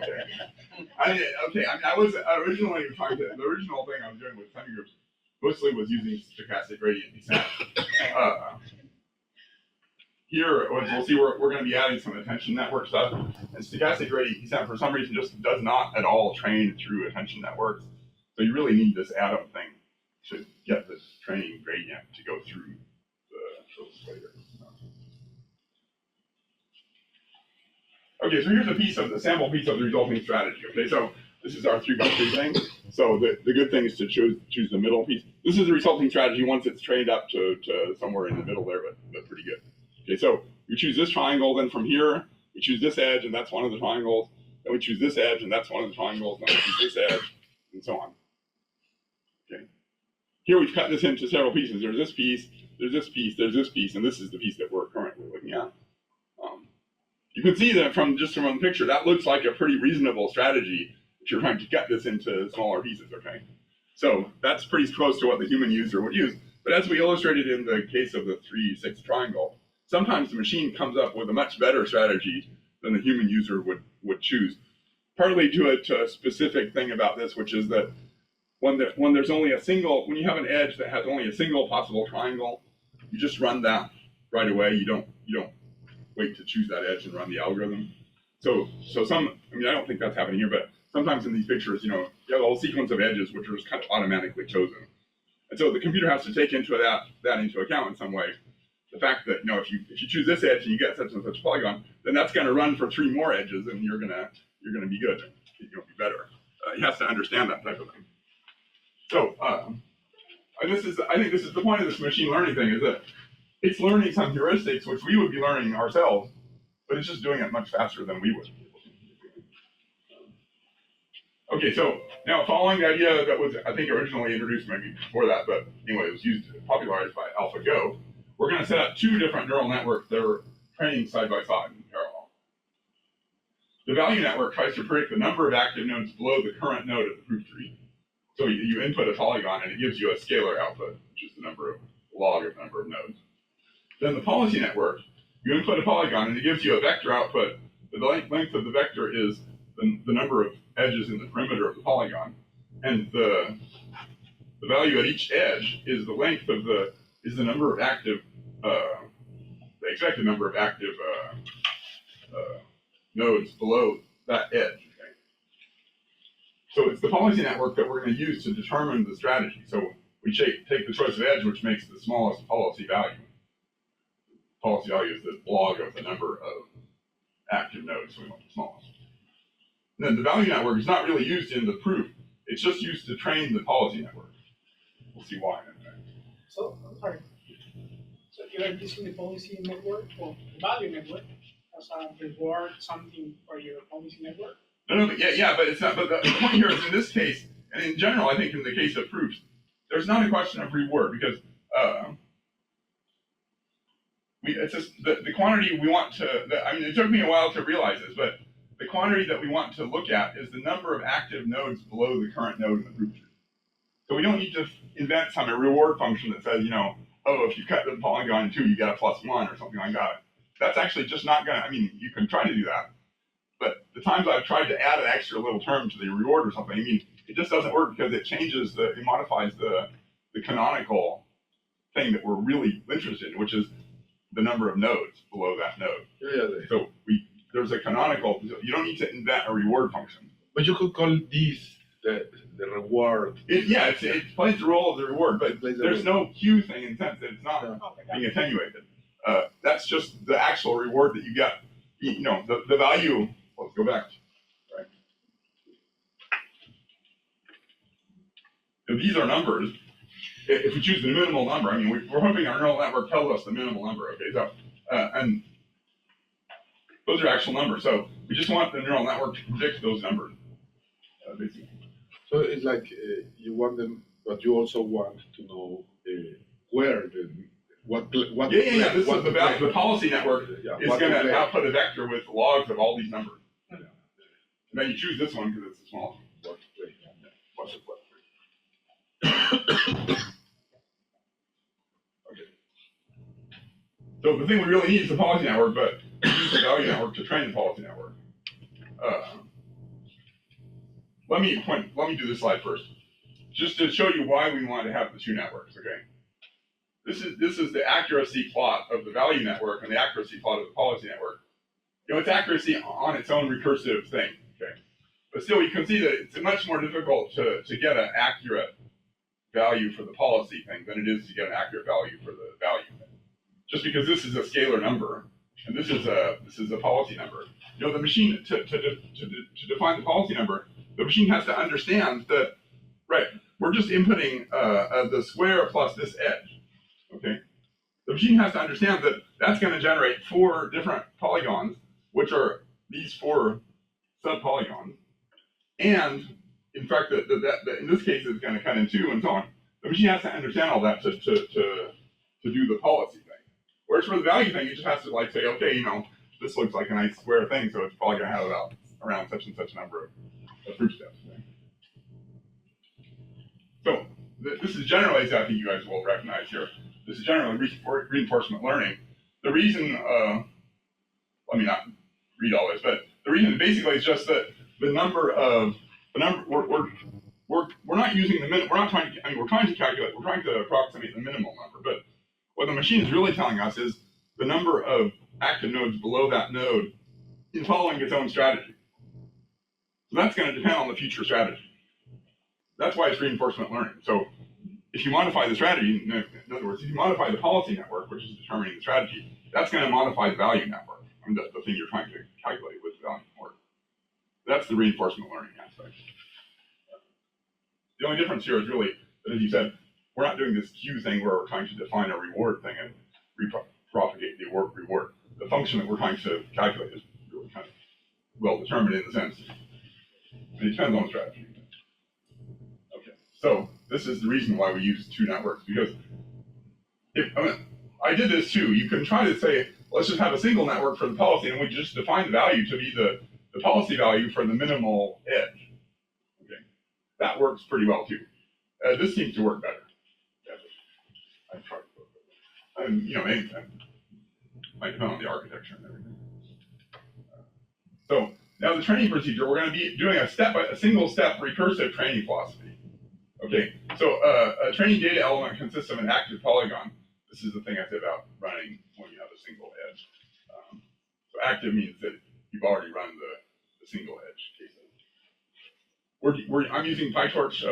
Speaker 2: okay. I was originally the original thing I was doing with semigroups mostly was using stochastic gradient descent. Here, we'll see, we're going to be adding some attention network stuff. And stochastic gradient descent, for some reason, just does not at all train through attention networks. So you really need this Adam thing to get this training gradient to go through those later. Okay, so here's a sample piece of the resulting strategy. Okay, so this is our 3x3 thing. So the good thing is to choose the middle piece. This is the resulting strategy once it's trained up to somewhere in the middle there, but pretty good. Okay, so we choose this triangle, then from here, we choose this edge, and that's one of the triangles. Then we choose this edge, and that's one of the triangles, and then we choose this edge, and so on. Okay. Here we've cut this into several pieces. There's this piece, there's this piece, there's this piece, and this is the piece that we're currently looking at. You can see that from the picture, that looks like a pretty reasonable strategy if you're trying to cut this into smaller pieces, okay? So that's pretty close to what the human user would use. But as we illustrated in the case of the 3-6 triangle, sometimes the machine comes up with a much better strategy than the human user would choose. Partly to a specific thing about this, which is that when there's only when you have an edge that has only a single possible triangle, you just run that right away. You don't wait to choose that edge and run the algorithm. So I don't think that's happening here, but sometimes in these pictures, you have a whole sequence of edges which are just kind of automatically chosen. And so the computer has to take into that into account in some way. The fact that, if you choose this edge and you get such and such polygon, then that's going to run for 3 more edges, and you're gonna be good. You'll be better. He has to understand that type of thing. So I think this is the point of this machine learning thing, is that it's learning some heuristics which we would be learning ourselves, but it's just doing it much faster than we would. Okay, so now following the idea that was, I think, originally introduced maybe before that, but anyway, it was popularized by AlphaGo, we're going to set up 2 different neural networks that are training side by side in parallel. The value network tries to predict the number of active nodes below the current node of the proof tree. So you input a polygon and it gives you a scalar output, which is the log of the number of nodes. Then the policy network, you input a polygon and it gives you a vector output. The length of the vector is the number of edges in the perimeter of the polygon. And the value at each edge is the length of is the number of active, the expected number of active nodes below that edge. Okay? So it's the policy network that we're going to use to determine the strategy. So we take the choice of edge, which makes the smallest policy value. Policy value is the log of the number of active nodes, so we want the smallest. And then the value network is not really used in the proof. It's just used to train the policy network. We'll see why in a minute.
Speaker 4: So, I'm sorry. So you are using the policy network or the value network as a reward something for your policy network?
Speaker 2: No, but yeah, but it's not. But the point here is in this case, and in general, I think in the case of proofs, there's not a question of reward because it's just the quantity we want to. I mean, it took me a while to realize this, but the quantity that we want to look at is the number of active nodes below the current node in the proof tree. So we don't need to invent some reward function that says, oh, if you cut the polygon in two, you get a +1 or something like that. That's actually just not gonna. I mean, you can try to do that, but the times I've tried to add an extra little term to the reward or something, I mean, it just doesn't work because it changes it modifies the canonical thing that we're really interested in, which is the number of nodes below that node.
Speaker 3: Yeah.
Speaker 2: So there's a canonical. You don't need to invent a reward function.
Speaker 3: But you could call this the reward.
Speaker 2: It plays the role of the reward, but there's no Q thing in the sense that it's not being attenuated. That's just the actual reward that you get. The value. Let's go back. Right. If these are numbers, if we choose the minimal number, I mean, we're hoping our neural network tells us the minimal number. Okay, so and those are actual numbers. So we just want the neural network to predict those numbers, basically.
Speaker 3: So it's like you want them, but you also want to know where what.
Speaker 2: Yeah. This is the policy network is going to output a vector with logs of all these numbers. Yeah. And then you choose this one because it's the smallest. Okay. So the thing we really need is the policy network, but we use the value network to train the policy network. Let me do this slide first, just to show you why we want to have the two networks. Okay, this is the accuracy plot of the value network and the accuracy plot of the policy network. It's accuracy on its own recursive thing. Okay, but still you can see that it's much more difficult to get an accurate value for the policy thing than it is to get an accurate value for the value thing. Just because this is a scalar number and this is a policy number. The machine to define the policy number. The machine has to understand that, right, we're just inputting the square plus this edge, okay? The machine has to understand that that's going to generate 4 different polygons, which are these 4 subpolygons. And, in fact, that in this case, it's going to cut in 2 and so on. The machine has to understand all that to do the policy thing. Whereas for the value thing, it just has to, say, okay, this looks like a nice square thing, so it's probably going to have about around such and such a number of proof steps. Okay? So this is generally, as I think you guys will recognize here, this is generally reinforcement learning. The reason, let me not read all this, but the reason basically is just that we're not using the minimum, we're not trying to, we're trying to calculate, we're trying to approximate the minimal number, but what the machine is really telling us is the number of active nodes below that node in following its own strategy. So that's going to depend on the future strategy. That's why it's reinforcement learning. So if you modify the strategy, in other words, if you modify the policy network, which is determining the strategy, that's going to modify the value network. The thing you're trying to calculate with the value network. That's the reinforcement learning aspect. The only difference here is really that, as you said, we're not doing this Q thing where we're trying to define a reward thing and propagate the reward. The function that we're trying to calculate is really kind of well determined in the sense. It depends on the strategy. Okay, so this is the reason why we use 2 networks, because I did this too. You can try to say, let's just have a single network for the policy and we just define the value to be the the policy value for the minimal edge. Okay, that works pretty well too. This seems to work better. I've tried both. And anything might depend on the architecture and everything. So now the training procedure, we're going to be doing a single-step recursive training philosophy. Okay, so a training data element consists of an active polygon. This is the thing I said about running when you have a single edge. So active means that you've already run the single edge case. I'm using PyTorch.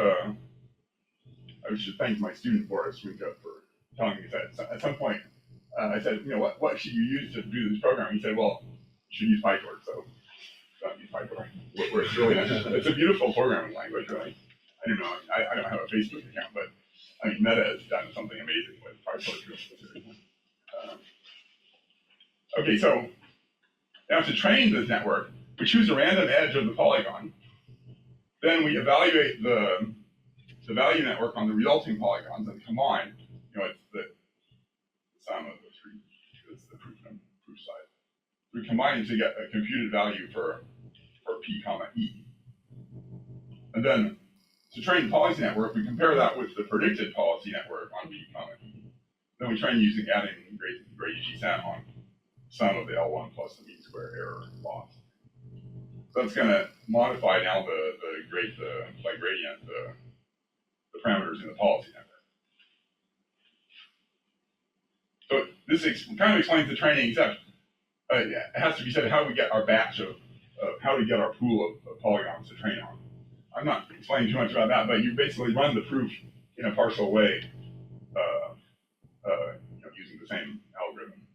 Speaker 2: I should thank my student Boris Winka for telling me that. At some point, I said, what should you use to do this program? He said, well, you should use PyTorch. So don't use PyTorch. Where it's really nice. It's a beautiful programming language, really. I don't know. I don't have a Facebook account, but I mean, Meta has done something amazing with PyTorch. Okay, so now to train this network, we choose a random edge of the polygon. Then we evaluate the value network on the resulting polygons and combine. It's the sum of the three. It's the proof side. We combine it to get a computed value for p comma e. And then to train the policy network, we compare that with the predicted policy network on p comma e. Then we train using adding grade GSAT on sum of the L1 plus the mean square error loss. So that's going to modify now by gradient the parameters in the policy network. So this kind of explains the training, except it has to be said how we get our batch of how we get our pool of polygons to train on. I'm not explaining too much about that, but you basically run the proof in a partial way using the same algorithm.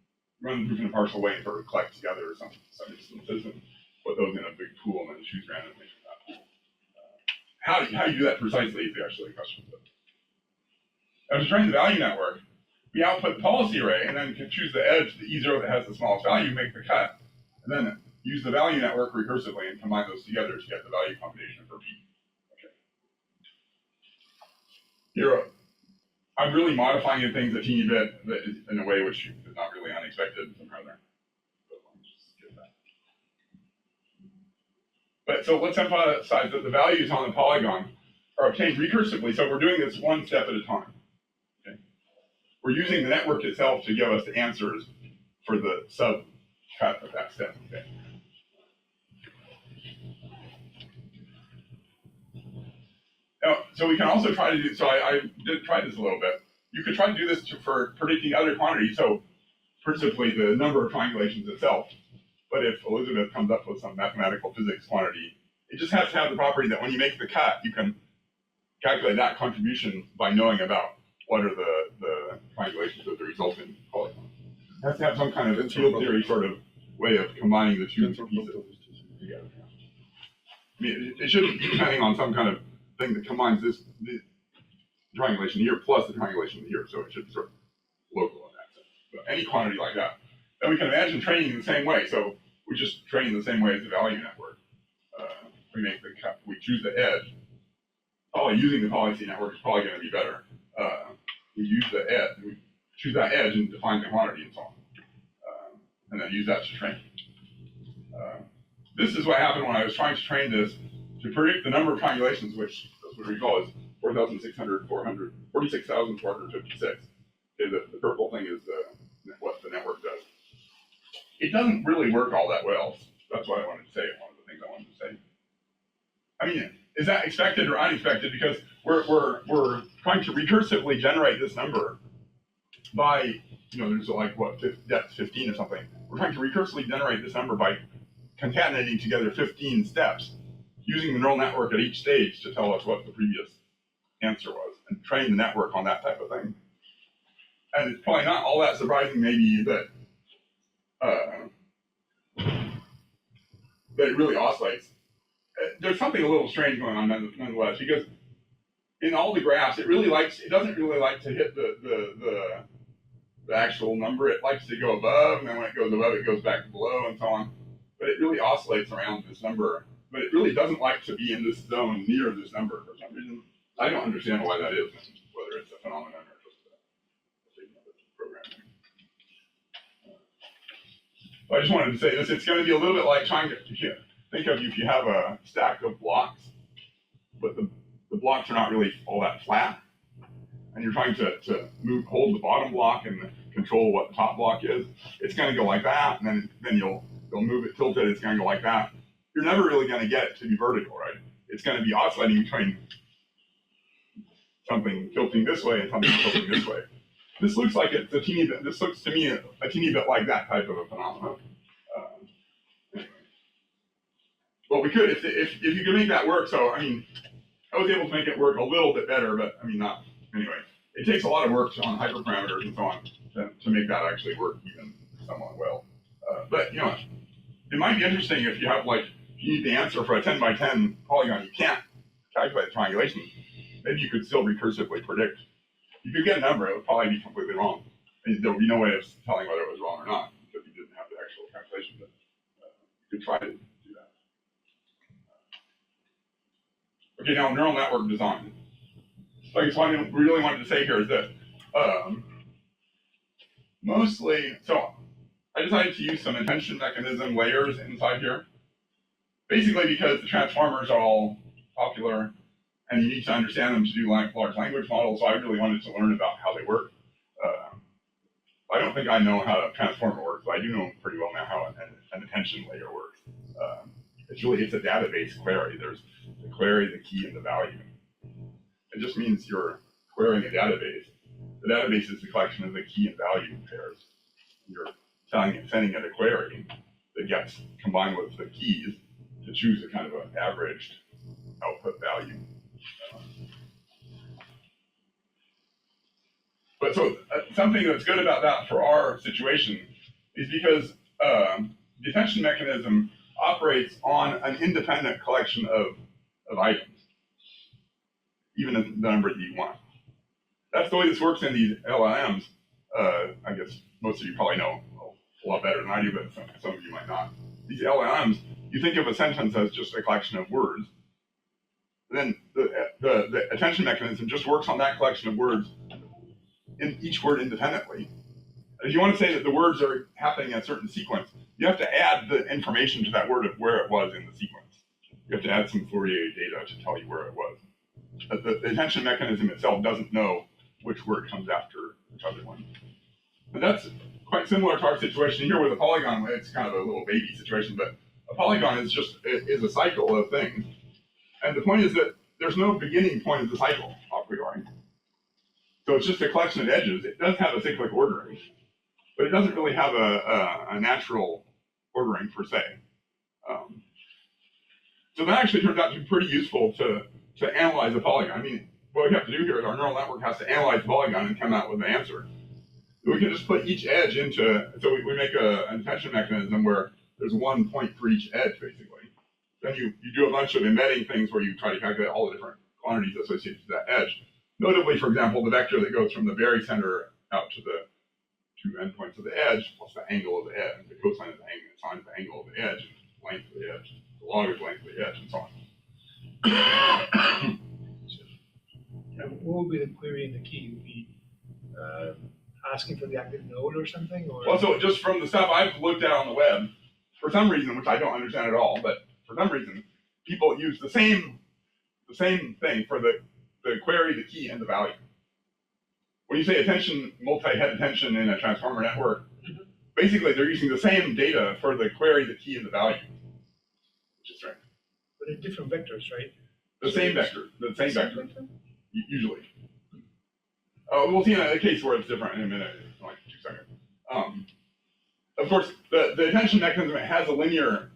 Speaker 2: Run the proof in a partial way and sort of collect together some instances and put those in a big pool and then choose randomly from that pool. How you do that precisely is actually a question. Now to train the value network, we output the policy array and then can choose the edge, the E0 that has the smallest value, make the cut, and then use the value network recursively and combine those together to get the value combination for P. Okay. Here, I'm really modifying things a teeny bit in a way which is not really unexpected somehow there. But so let's emphasize that the values on the polygon are obtained recursively, so we're doing this one step at a time. Okay? We're using the network itself to give us the answers for the sub-cut of that step. Okay? Now, so we can also try to do, so I did try this a little bit. You could try to do this for predicting other quantities, so principally the number of triangulations itself. But if Elizabeth comes up with some mathematical physics quantity, it just has to have the property that when you make the cut, you can calculate that contribution by knowing about what are the triangulations of the resulting polygon. It has to have some kind of field theory sort of way of combining the two pieces together. I mean, it shouldn't be depending on some kind of thing that combines the triangulation here plus the triangulation here, so it should be sort of local in that sense. But any quantity like that. Then we can imagine training in the same way. So we just train the same way as the value network. We make the cut, we choose the edge. Probably using the policy network is probably going to be better. We use the edge, we choose that edge and define the quantity and so on. And then use that to train. This is what happened when I was trying to train this to predict the number of triangulations, which, as we recall, is 46,456. Okay, the purple thing is what the network does. It doesn't really work all that well. That's what I wanted to say, one of the things I wanted to say. I mean, is that expected or unexpected? Because we're trying to recursively generate this number by, there's like, what, depth 15 or something. We're trying to recursively generate this number by concatenating together 15 steps, using the neural network at each stage to tell us what the previous answer was, and train the network on that type of thing. And it's probably not all that surprising, maybe, that it really oscillates. There's something a little strange going on nonetheless, because in all the graphs, it doesn't really like to hit the actual number. It likes to go above, and then when it goes above, it goes back below, and so on. But it really oscillates around this number. But it really doesn't like to be in this zone near this number for some reason. I don't understand why that is, whether it's a phenomenon or just a signal that's programming. I just wanted to say this. It's going to be a little bit like trying to think of if you have a stack of blocks, but the blocks are not really all that flat, and you're trying to hold the bottom block and control what the top block is, it's going to go like that, and then you'll move it, tilt it, it's going to go like that. You're never really going to get it to be vertical, right? It's going to be oscillating between something tilting this way and something tilting this way. This looks like it's a teeny bit. This looks to me a teeny bit like that type of a phenomenon. Anyway. Well, we could if you could make that work. So I mean, I was able to make it work a little bit better, but I mean not anyway. It takes a lot of work on hyperparameters and so on to make that actually work even somewhat well. But you know, it might be interesting if you have like you need the answer for a 10 by 10 polygon. You can't calculate the triangulation. Maybe you could still recursively predict. You could get a number, it would probably be completely wrong. And there would be no way of telling whether it was wrong or not because you didn't have the actual calculation. But you could try to do that. Okay, now neural network design. So I guess what I really wanted to say here is that mostly, so I decided to use some attention mechanism layers inside here. Basically because the transformers are all popular and you need to understand them to do large language models, so I really wanted to learn about how they work. I don't think I know how a transformer works, but I do know pretty well now how an attention layer works. It's a database query. There's the query, the key, and the value. It just means you're querying a database. The database is the collection of the key and value pairs. You're sending it a query that gets combined with the keys to choose a kind of an averaged output value. But so something that's good about that for our situation is because the attention mechanism operates on an independent collection of items, even the number that you want. That's the way this works in these LLMs. I guess most of you probably know a lot better than I do, but some of you might not. These LLMs, you think of a sentence as just a collection of words. Then the attention mechanism just works on that collection of words in each word independently. If you want to say that the words are happening in a certain sequence, you have to add the information to that word of where it was in the sequence. You have to add some Fourier data to tell you where it was. The attention mechanism itself doesn't know which word comes after which other one. But that's quite similar to our situation here with a polygon. It's kind of a little baby situation, but a polygon is a cycle of things. And the point is that there's no beginning point of the cycle a priori. So it's just a collection of edges. It does have a cyclic ordering, but it doesn't really have a natural ordering per se. So that actually turns out to be pretty useful to analyze a polygon. I mean, what we have to do here is our neural network has to analyze the polygon and come out with an answer. We can just put each edge into, so we make an attention mechanism where there's 1 point for each edge, basically. Then you do a bunch of embedding things where you try to calculate all the different quantities associated to that edge. Notably, for example, the vector that goes from the very center out to the two endpoints of the edge, plus the angle of the edge, the cosine of the angle, the sine of the angle of the edge, the length of the edge, the log of the length of the edge, and so on.
Speaker 6: And what would be the query in the key? Would be asking for the active node or something? Or?
Speaker 2: Well, so just from the stuff I've looked at on the web, for some reason, which I don't understand at all, but for some reason, people use the same thing for the query, the key, and the value. When you say attention, multi-head attention in a transformer network, basically they're using the same data for the query, the key, and the value, which is strange.
Speaker 6: But in different vectors, right?
Speaker 2: The same vector, usually. We'll see in a case where it's different in a minute, like 2 seconds. Of course, the attention mechanism has a linear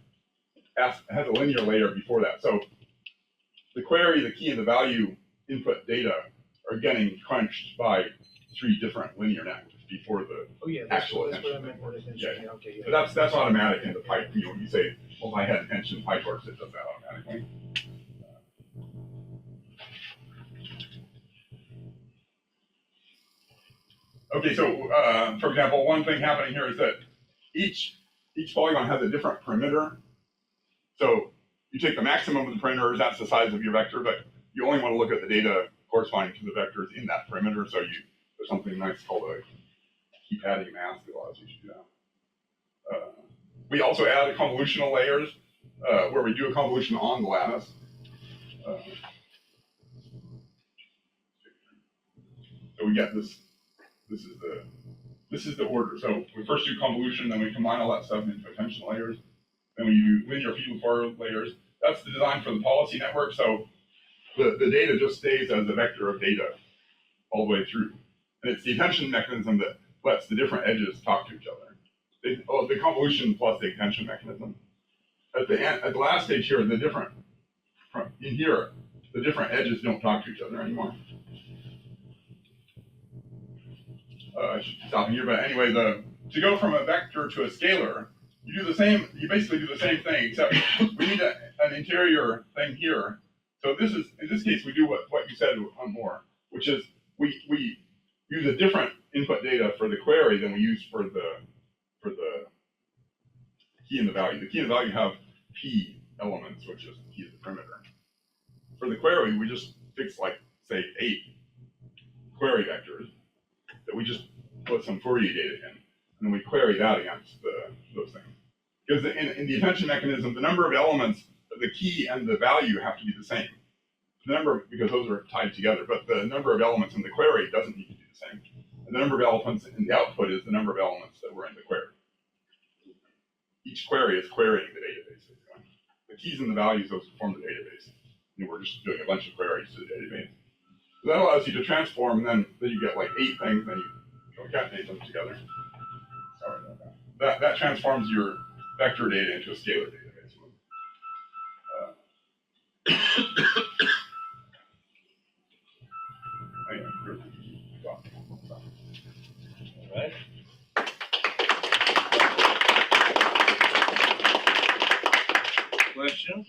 Speaker 2: layer before that. So the query, the key, and the value input data are getting crunched by 3 different linear networks before the actual
Speaker 6: that's
Speaker 2: attention.
Speaker 6: what I meant by attention.
Speaker 2: Yeah.
Speaker 6: Okay, yeah.
Speaker 2: But that's automatic in the pipe. You know, when you say multi-head attention PyTorch, it does that automatically. Okay, so for example, one thing happening here is that each polygon has a different perimeter. So you take the maximum of the perimeters, that's the size of your vector, but you only want to look at the data corresponding to the vectors in that perimeter. So there's something nice called a keep adding mask that allows you to do that. We also add convolutional layers where we do a convolution on the lattice. So we get this. This is the order. So we first do convolution, then we combine all that stuff into attention layers. Then we do linear feed forward layers. That's the design for the policy network. So the data just stays as a vector of data all the way through. And it's the attention mechanism that lets the different edges talk to each other. The convolution plus the attention mechanism. At the last stage here, the different edges don't talk to each other anymore. I should stop here, but anyway, to go from a vector to a scalar, you basically do the same thing, except we need an interior thing here. So in this case, we do what you said on more, which is we use a different input data for the query than we use for the key and the value. The key and the value have p elements, which is the key to the perimeter. For the query, we just fix say 8 query vectors that we just put some Fourier data in, and then we query that against those things. Because in the attention mechanism, the number of elements, the key and the value have to be the same. Because those are tied together, but the number of elements in the query doesn't need to be the same. And the number of elements in the output is the number of elements that were in the query. Each query is querying the database. The keys and the values, those form the database. And we're just doing a bunch of queries to the database. So that allows you to transform, and then you get 8 things, and you concatenate them together. Sorry about that. That transforms your vector data into a scalar database. Anyway, here's the key.
Speaker 1: All right. Questions?